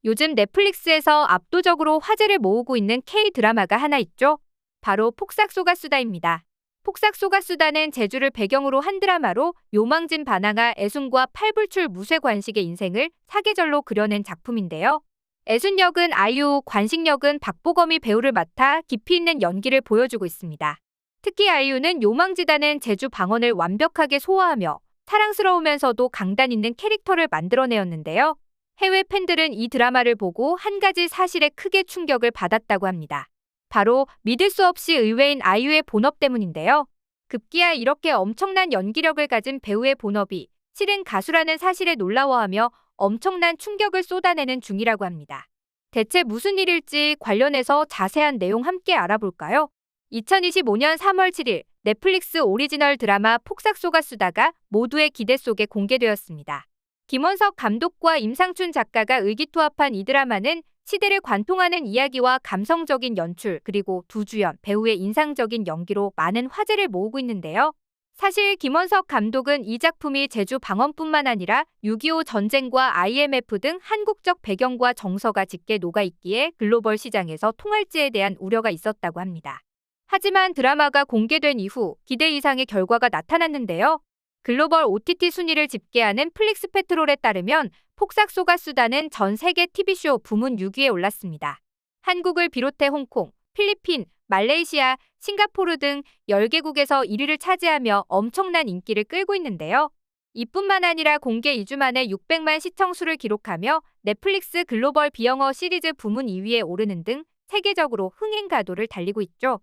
요즘 넷플릭스에서 압도적으로 화제를 모으고 있는 K-드라마가 하나 있죠. 바로 폭삭소가수다입니다. 폭삭소가수다는 제주를 배경으로 한 드라마로 요망진 반항아 애순과 팔불출 무쇠관식의 인생을 사계절로 그려낸 작품인데요. 애순 역은 아이유, 관식 역은 박보검이 배우를 맡아 깊이 있는 연기를 보여주고 있습니다. 특히 아이유는 요망지다는 제주 방언을 완벽하게 소화하며 사랑스러우면서도 강단 있는 캐릭터를 만들어내었는데요. 해외 팬들은 이 드라마를 보고 한 가지 사실에 크게 충격을 받았다고 합니다. 바로 믿을 수 없이 의외인 아이유의 본업 때문인데요. 급기야 이렇게 엄청난 연기력을 가진 배우의 본업이 실은 가수라는 사실에 놀라워하며 엄청난 충격을 쏟아내는 중이라고 합니다. 대체 무슨 일일지 관련해서 자세한 내용 함께 알아볼까요? 2025년 3월 7일 넷플릭스 오리지널 드라마 폭삭소가수다가 모두의 기대 속에 공개되었습니다. 김원석 감독과 임상춘 작가가 의기투합한 이 드라마는 시대를 관통하는 이야기와 감성적인 연출 그리고 두 주연 배우의 인상적인 연기로 많은 화제를 모으고 있는데요. 사실 김원석 감독은 이 작품이 제주 방언뿐만 아니라 6.25 전쟁과 IMF 등 한국적 배경과 정서가 짙게 녹아있기에 글로벌 시장에서 통할지에 대한 우려가 있었다고 합니다. 하지만 드라마가 공개된 이후 기대 이상의 결과가 나타났는데요. 글로벌 OTT 순위를 집계하는 플릭스페트롤에 따르면 폭삭소가수다는 전 세계 TV쇼 부문 6위에 올랐습니다. 한국을 비롯해 홍콩, 필리핀, 말레이시아, 싱가포르 등 10개국에서 1위를 차지하며 엄청난 인기를 끌고 있는데요. 이뿐만 아니라 공개 2주 만에 600만 시청수를 기록하며 넷플릭스 글로벌 비영어 시리즈 부문 2위에 오르는 등 세계적으로 흥행 가도를 달리고 있죠.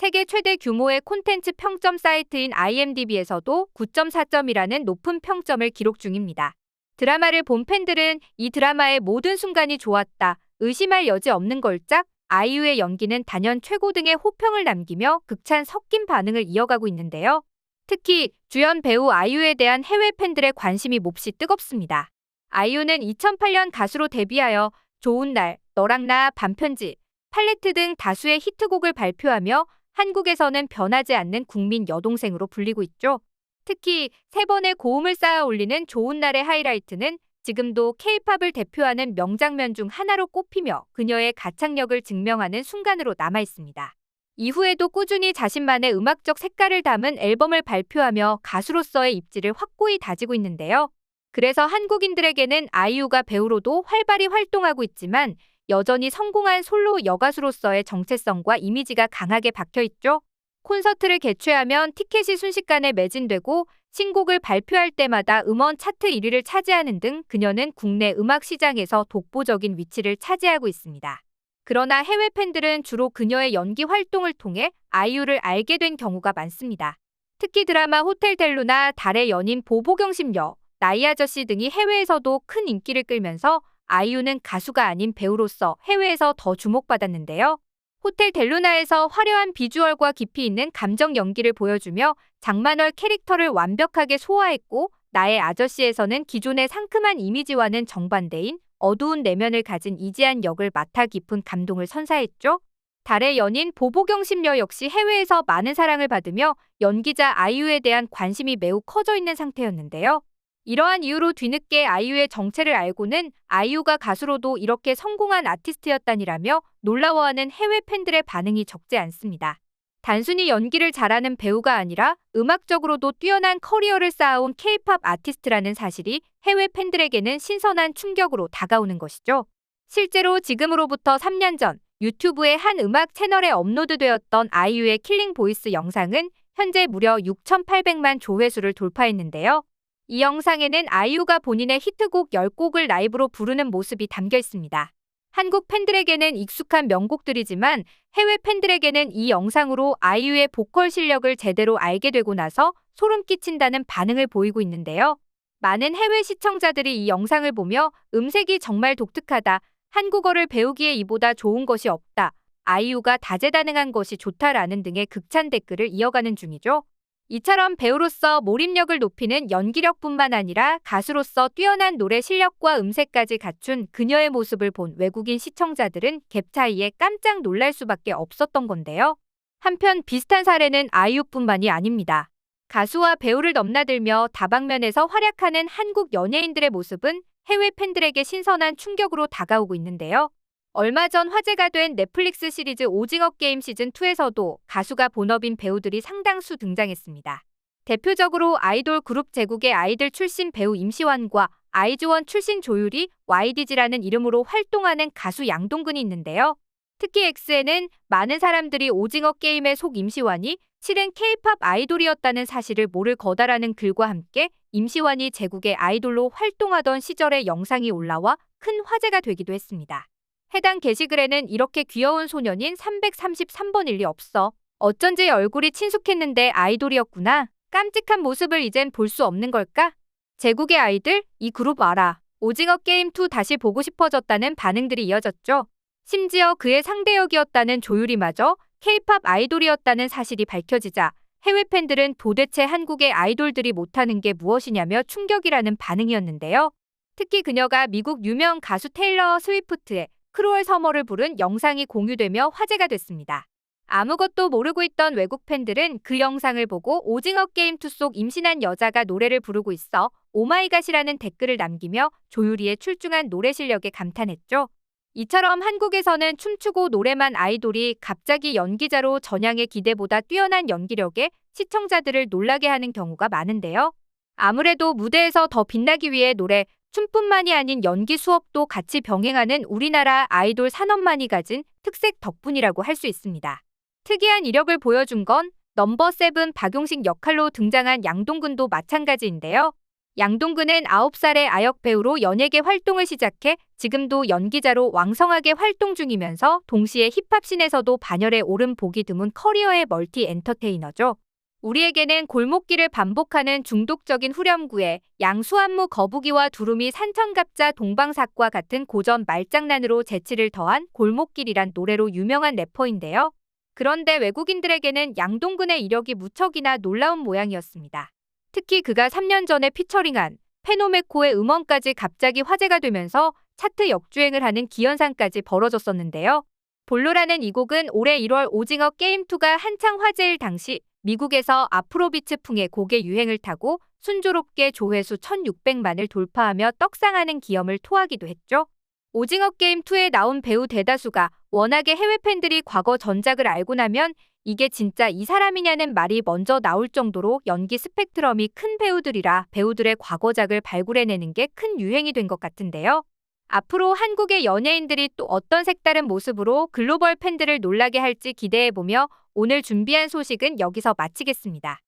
세계 최대 규모의 콘텐츠 평점 사이트인 IMDb에서도 9.4점이라는 높은 평점을 기록 중입니다. 드라마를 본 팬들은 이 드라마의 모든 순간이 좋았다, 의심할 여지 없는 걸작, 아이유의 연기는 단연 최고 등의 호평을 남기며 극찬 섞인 반응을 이어가고 있는데요. 특히 주연 배우 아이유에 대한 해외 팬들의 관심이 몹시 뜨겁습니다. 아이유는 2008년 가수로 데뷔하여 좋은 날, 너랑 나, 반편지, 팔레트 등 다수의 히트곡을 발표하며 한국에서는 변하지 않는 국민 여동생으로 불리고 있죠. 특히 3번의 고음을 쌓아 올리는 좋은 날의 하이라이트는 지금도 K-팝을 대표하는 명장면 중 하나로 꼽히며 그녀의 가창력을 증명하는 순간으로 남아있습니다. 이후에도 꾸준히 자신만의 음악적 색깔을 담은 앨범을 발표하며 가수로서의 입지를 확고히 다지고 있는데요. 그래서 한국인들에게는 아이유가 배우로도 활발히 활동하고 있지만 여전히 성공한 솔로 여가수로서의 정체성과 이미지가 강하게 박혀있죠. 콘서트를 개최하면 티켓이 순식간에 매진되고 신곡을 발표할 때마다 음원 차트 1위를 차지하는 등 그녀는 국내 음악 시장에서 독보적인 위치를 차지하고 있습니다. 그러나 해외 팬들은 주로 그녀의 연기 활동을 통해 아이유를 알게 된 경우가 많습니다. 특히 드라마 호텔 델루나 달의 연인 보보경심녀, 나이 아저씨 등이 해외에서도 큰 인기를 끌면서 아이유는 가수가 아닌 배우로서 해외에서 더 주목받았는데요. 호텔 델루나에서 화려한 비주얼과 깊이 있는 감정 연기를 보여주며 장만월 캐릭터를 완벽하게 소화했고 나의 아저씨에서는 기존의 상큼한 이미지와는 정반대인 어두운 내면을 가진 이지한 역을 맡아 깊은 감동을 선사했죠. 달의 연인 보보경심녀 역시 해외에서 많은 사랑을 받으며 연기자 아이유에 대한 관심이 매우 커져 있는 상태였는데요. 이러한 이유로 뒤늦게 아이유의 정체를 알고는 아이유가 가수로도 이렇게 성공한 아티스트였다니라며 놀라워하는 해외 팬들의 반응이 적지 않습니다. 단순히 연기를 잘하는 배우가 아니라 음악적으로도 뛰어난 커리어를 쌓아온 K-팝 아티스트라는 사실이 해외 팬들에게는 신선한 충격으로 다가오는 것이죠. 실제로 지금으로부터 3년 전 유튜브의 한 음악 채널에 업로드되었던 아이유의 킬링 보이스 영상은 현재 무려 6,800만 조회수를 돌파했는데요. 이 영상에는 아이유가 본인의 히트곡 10곡을 라이브로 부르는 모습이 담겨 있습니다. 한국 팬들에게는 익숙한 명곡들이지만 해외 팬들에게는 이 영상으로 아이유의 보컬 실력을 제대로 알게 되고 나서 소름 끼친다는 반응을 보이고 있는데요. 많은 해외 시청자들이 이 영상을 보며 음색이 정말 독특하다, 한국어를 배우기에 이보다 좋은 것이 없다, 아이유가 다재다능한 것이 좋다라는 등의 극찬 댓글을 이어가는 중이죠. 이처럼 배우로서 몰입력을 높이는 연기력뿐만 아니라 가수로서 뛰어난 노래 실력과 음색까지 갖춘 그녀의 모습을 본 외국인 시청자들은 갭 차이에 깜짝 놀랄 수밖에 없었던 건데요. 한편 비슷한 사례는 아이유뿐만이 아닙니다. 가수와 배우를 넘나들며 다방면에서 활약하는 한국 연예인들의 모습은 해외 팬들에게 신선한 충격으로 다가오고 있는데요. 얼마 전 화제가 된 넷플릭스 시리즈 오징어 게임 시즌2에서도 가수가 본업인 배우들이 상당수 등장했습니다. 대표적으로 아이돌 그룹 제국의 아이들 출신 배우 임시완과 아이즈원 출신 조유리, YDG라는 이름으로 활동하는 가수 양동근이 있는데요. 특히 X에는 많은 사람들이 오징어 게임의 속 임시완이 실은 K-팝 아이돌이었다는 사실을 모를 거다라는 글과 함께 임시완이 제국의 아이돌로 활동하던 시절의 영상이 올라와 큰 화제가 되기도 했습니다. 해당 게시글에는 이렇게 귀여운 소년인 333번일 리 없어. 어쩐지 얼굴이 친숙했는데 아이돌이었구나. 깜찍한 모습을 이젠 볼 수 없는 걸까? 제국의 아이들? 이 그룹 알아. 오징어 게임2 다시 보고 싶어졌다는 반응들이 이어졌죠. 심지어 그의 상대역이었다는 조유리마저 K-팝 아이돌이었다는 사실이 밝혀지자 해외 팬들은 도대체 한국의 아이돌들이 못하는 게 무엇이냐며 충격이라는 반응이었는데요. 특히 그녀가 미국 유명 가수 테일러 스위프트의 크루얼 서머를 부른 영상이 공유되며 화제가 됐습니다. 아무것도 모르고 있던 외국 팬들은 그 영상을 보고 오징어 게임2 속 임신한 여자가 노래를 부르고 있어 오마이갓이라는 댓글을 남기며 조유리의 출중한 노래 실력에 감탄했죠. 이처럼 한국에서는 춤추고 노래만 아이돌이 갑자기 연기자로 전향의 기대보다 뛰어난 연기력에 시청자들을 놀라게 하는 경우가 많은데요. 아무래도 무대에서 더 빛나기 위해 노래, 춤뿐만이 아닌 연기 수업도 같이 병행하는 우리나라 아이돌 산업만이 가진 특색 덕분이라고 할 수 있습니다. 특이한 이력을 보여준 건 넘버 세븐 박용식 역할로 등장한 양동근도 마찬가지인데요. 양동근은 9살의 아역 배우로 연예계 활동을 시작해 지금도 연기자로 왕성하게 활동 중이면서 동시에 힙합씬에서도 반열에 오른 보기 드문 커리어의 멀티 엔터테이너죠. 우리에게는 골목길을 반복하는 중독적인 후렴구에 양수안무 거북이와 두루미 산천갑자 동방삭과 같은 고전 말장난으로 재치를 더한 골목길이란 노래로 유명한 래퍼인데요. 그런데 외국인들에게는 양동근의 이력이 무척이나 놀라운 모양이었습니다. 특히 그가 3년 전에 피처링한 페노메코의 음원까지 갑자기 화제가 되면서 차트 역주행을 하는 기현상까지 벌어졌었는데요. 볼로라는 이 곡은 올해 1월 오징어 게임2가 한창 화제일 당시 미국에서 아프로비트풍의 곡의 유행을 타고 순조롭게 조회수 1600만을 돌파하며 떡상하는 기염을 토하기도 했죠. 오징어 게임2에 나온 배우 대다수가 워낙에 해외 팬들이 과거 전작을 알고 나면 이게 진짜 이 사람이냐는 말이 먼저 나올 정도로 연기 스펙트럼이 큰 배우들이라 배우들의 과거작을 발굴해내는 게 큰 유행이 된 것 같은데요. 앞으로 한국의 연예인들이 또 어떤 색다른 모습으로 글로벌 팬들을 놀라게 할지 기대해보며 오늘 준비한 소식은 여기서 마치겠습니다.